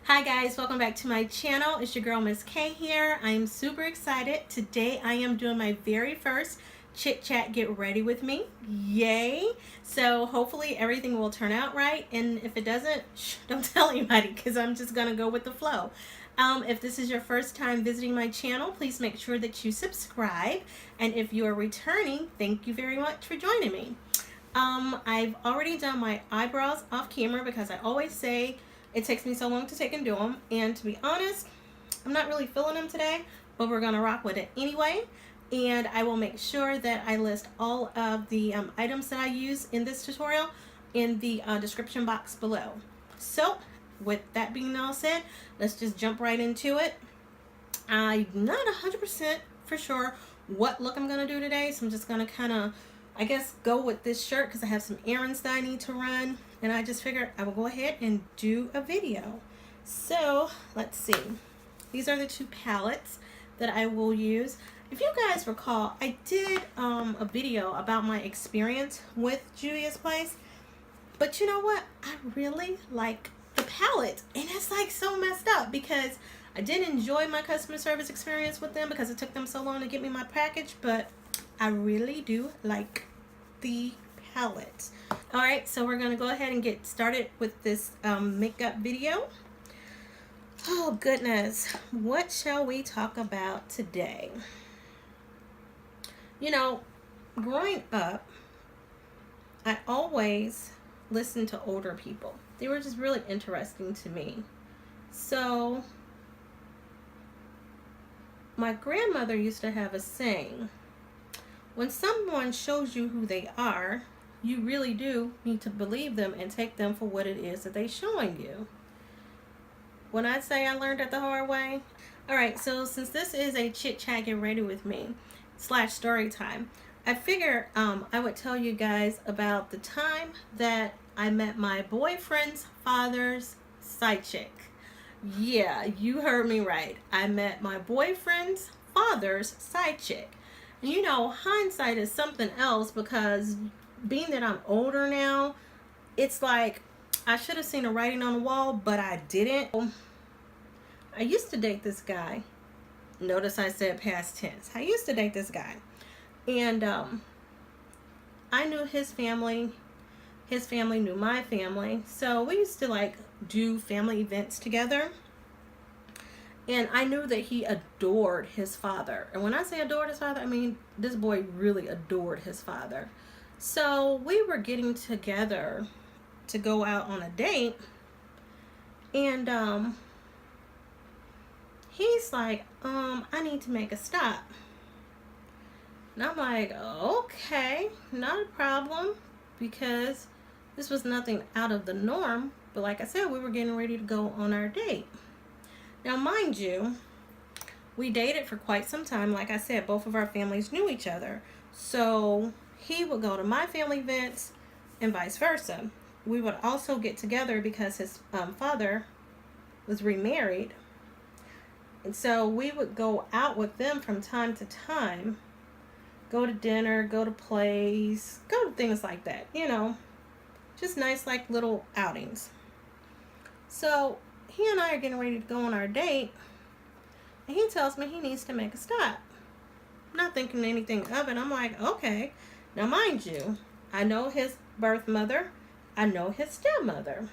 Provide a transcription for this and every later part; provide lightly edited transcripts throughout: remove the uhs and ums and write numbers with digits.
Hi guys, welcome back to my channel. It's your girl Ms.K here. I am super excited. Today I am doing my very first chit chat get ready with me. Yay! So hopefully everything will turn out right, and if it doesn't, don't tell anybody because I'm just gonna go with the flow. If this is your first time visiting my channel, please make sure that you subscribe, and if you are returning, thank you very much for joining me. I've already done my eyebrows off camera because I always say it takes me so long to take and do them. And to be honest, I'm not really feeling them today, but we're going to rock with it anyway. And I will make sure that I list all of the items that I use in this tutorial in the description box below. So with that being all said, let's just jump right into it. I'm not 100% for sure what look I'm going to do today, so I'm just going to kind of, I guess, go with this shirt because I have some errands that I need to run, and I just figured I will go ahead and do a video. So let's see. These are the two palettes that I will use. If you guys recall, I did a video about my experience with Juvia's Place, but you know what? I really like the palette, and it's like so messed up because I did enjoy my customer service experience with them because it took them so long to get me my package, but I really do like the palette. Alright, so we're going to go ahead and get started with this makeup video. Oh goodness, what shall we talk about today? You know, growing up, I always listened to older people. They were just really interesting to me. So, my grandmother used to have a saying, when someone shows you who they are, you really do need to believe them and take them for what it is that they're showing you. When I say I learned it the hard way. Alright, so since this is a chit chat get ready with me / story time, I figure I would tell you guys about the time that I met my boyfriend's father's side chick. Yeah, you heard me right. I met my boyfriend's father's side chick. You know, hindsight is something else because being that I'm older now, it's like I should have seen the writing on the wall, but I didn't. I used to date this guy. Notice I said past tense. I used to date this guy. And I knew his family. His family knew my family. So we used to like do family events together. And I knew that he adored his father. And when I say adored his father, I mean this boy really adored his father. So we were getting together to go out on a date. And he's like, I need to make a stop. And I'm like, okay, not a problem. Because this was nothing out of the norm. But like I said, we were getting ready to go on our date. Now, mind you, we dated for quite some time. Like I said, both of our families knew each other. So he would go to my family events and vice versa. We would also get together because his father was remarried. And so we would go out with them from time to time. Go to dinner, go to plays, go to things like that. You know, just nice like little outings. So he and I are getting ready to go on our date, and he tells me he needs to make a stop. Not thinking anything of it. I'm like, okay. Now, mind you, I know his birth mother. I know his stepmother.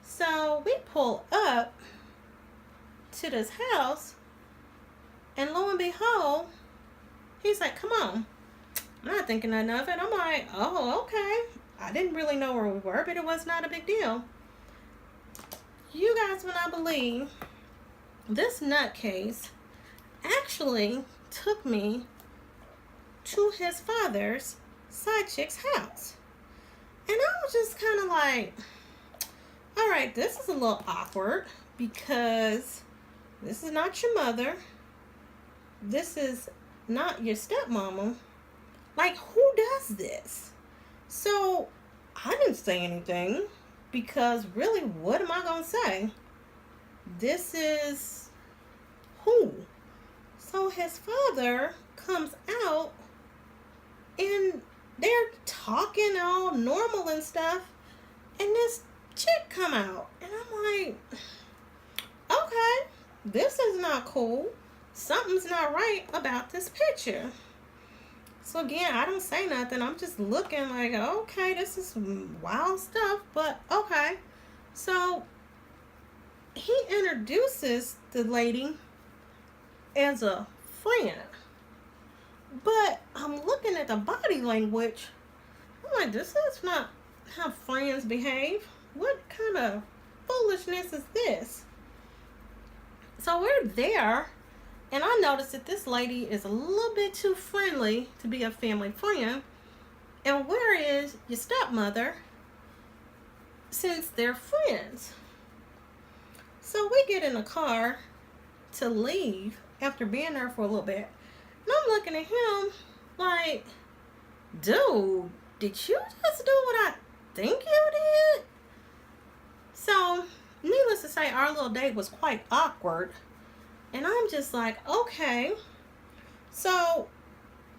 So we pull up to this house, and lo and behold, he's like, come on. I'm not thinking nothing of it. I'm like, oh, okay. I didn't really know where we were, but it was not a big deal. You guys will not believe this nutcase actually took me to his father's side chick's house. And I was just kind of like, all right, this is a little awkward because this is not your mother. This is not your stepmama. Like, who does this? So I didn't say anything. Because really, what am I going to say? This is who? So his father comes out and they're talking all normal and stuff. And this chick come out. And I'm like, okay, this is not cool. Something's not right about this picture. So again, I don't say nothing. I'm just looking like, okay, this is some wild stuff, but okay. So he introduces the lady as a friend. But I'm looking at the body language. I'm like, this is not how friends behave. What kind of foolishness is this? So we're there, and I noticed that this lady is a little bit too friendly to be a family friend. And where is your stepmother since they're friends? So we get in a car to leave after being there for a little bit. And I'm looking at him like, dude, did you just do what I think you did? So, needless to say, our little date was quite awkward. And I'm just like, okay. So,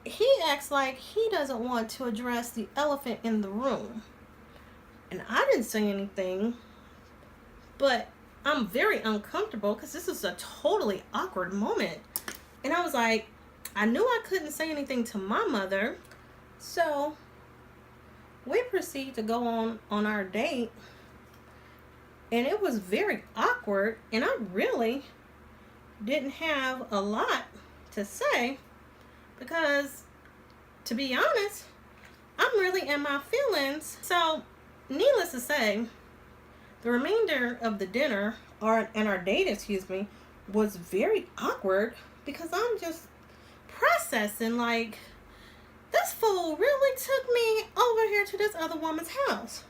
he acts like he doesn't want to address the elephant in the room. And I didn't say anything, but I'm very uncomfortable because this is a totally awkward moment. And I was like, I knew I couldn't say anything to my mother. So, we proceed to go on our date. And it was very awkward. And I really didn't have a lot to say. Because, to be honest, I'm really in my feelings. So, needless to say, the remainder of the dinner, and our date, was very awkward. Because I'm just processing like, this fool really took me over here to this other woman's house.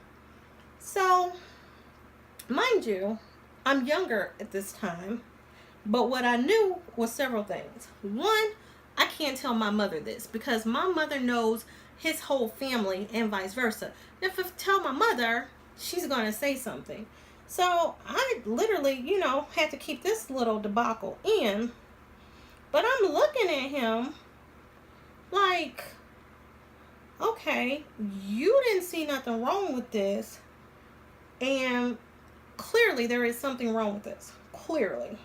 So, mind you, I'm younger at this time, but what I knew was several things. One, I can't tell my mother this because my mother knows his whole family and vice versa. If I tell my mother, she's going to say something. So, I literally, had to keep this little debacle in. But I'm looking at him like, okay, you didn't see nothing wrong with this. And clearly there is something wrong with this. Clearly.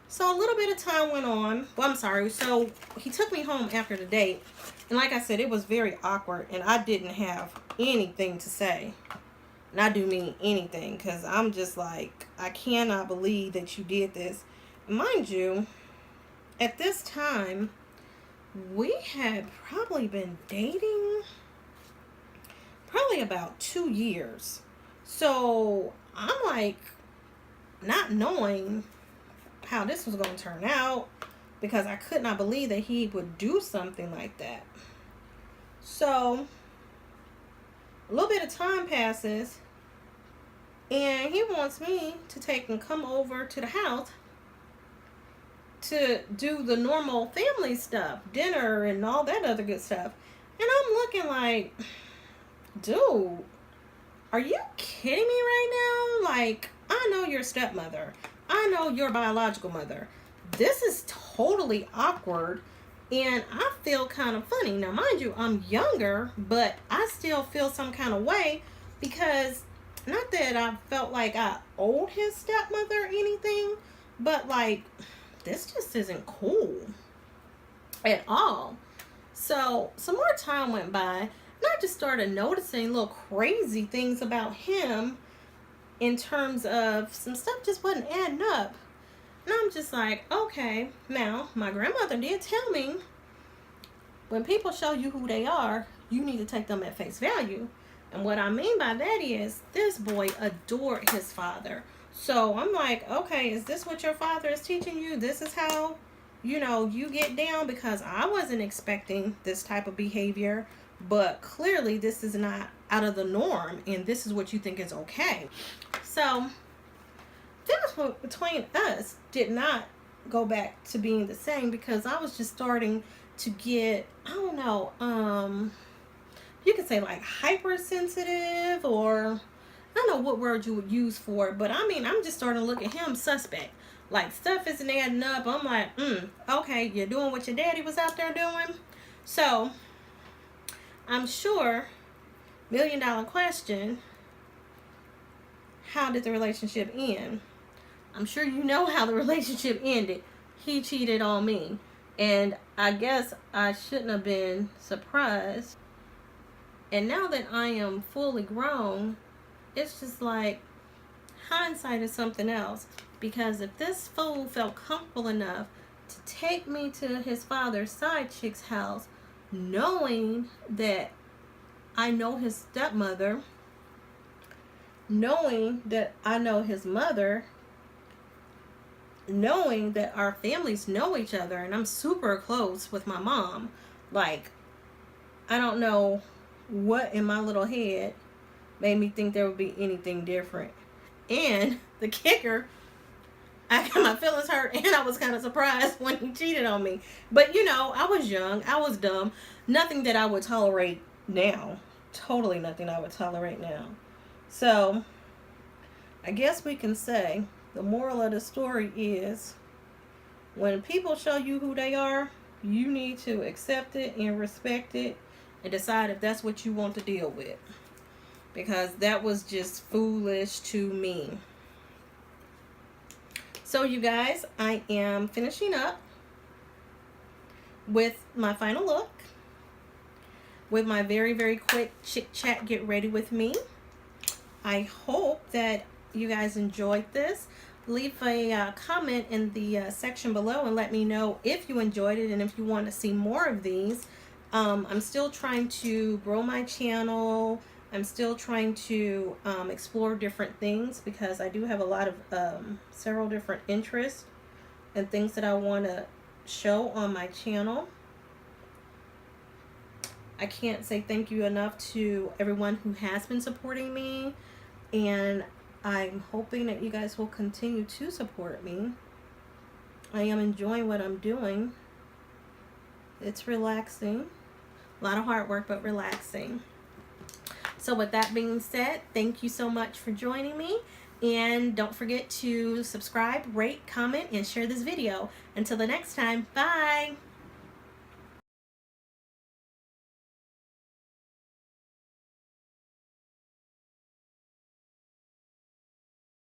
So a little bit of time went on. Well, I'm sorry. So he took me home after the date. And like I said, it was very awkward. And I didn't have anything to say. And I do mean anything. Because I'm just like, I cannot believe that you did this. Mind you, at this time, we had probably been dating probably about 2 years. So I'm like not knowing how this was going to turn out because I could not believe that he would do something like that. So a little bit of time passes and he wants me to take and come over to the house to do the normal family stuff, dinner and all that other good stuff. And I'm looking like, dude, are you kidding me right now? Like, I know your stepmother. I know your biological mother. This is totally awkward. And I feel kind of funny. Now, mind you, I'm younger, but I still feel some kind of way because not that I felt like I owed his stepmother anything, but like, this just isn't cool at all. So some more time went by and I just started noticing little crazy things about him in terms of some stuff just wasn't adding up. And I'm just like, okay, now my grandmother did tell me when people show you who they are, you need to take them at face value. And what I mean by that is this boy adored his father. So I'm like, okay, is this what your father is teaching you? This is how, you get down? Because I wasn't expecting this type of behavior. But clearly this is not out of the norm. And this is what you think is okay. So things between us did not go back to being the same. Because I was just starting to get, I don't know, you could say like hypersensitive or I don't know what word you would use for it, but I mean, I'm just starting to look at him suspect. Like, stuff isn't adding up. I'm like, okay, you're doing what your daddy was out there doing. So, I'm sure, $1 million question, how did the relationship end? I'm sure you know how the relationship ended. He cheated on me. And I guess I shouldn't have been surprised. And now that I am fully grown, it's just like hindsight is something else. Because if this fool felt comfortable enough to take me to his father's side chick's house, knowing that I know his stepmother, knowing that I know his mother, knowing that our families know each other, and I'm super close with my mom, like, I don't know what in my little head made me think there would be anything different. And the kicker, I got my feelings hurt, and I was kind of surprised when he cheated on me. But you know, I was young, I was dumb. Nothing that I would tolerate now. Totally nothing I would tolerate now. So, I guess we can say the moral of the story is when people show you who they are, you need to accept it and respect it and decide if that's what you want to deal with. Because that was just foolish to me. So you guys, I am finishing up with my final look with my very, very quick chit chat get ready with me. I hope that you guys enjoyed this. Leave a comment in the section below and let me know if you enjoyed it and if you want to see more of these. I'm still trying to grow my channel. I'm still trying to explore different things because I do have a lot of several different interests and things that I want to show on my channel. I can't say thank you enough to everyone who has been supporting me, and I'm hoping that you guys will continue to support me. I am enjoying what I'm doing. It's relaxing. A lot of hard work, but relaxing. So with that being said, thank you so much for joining me. And don't forget to subscribe, rate, comment, and share this video. Until the next time, bye!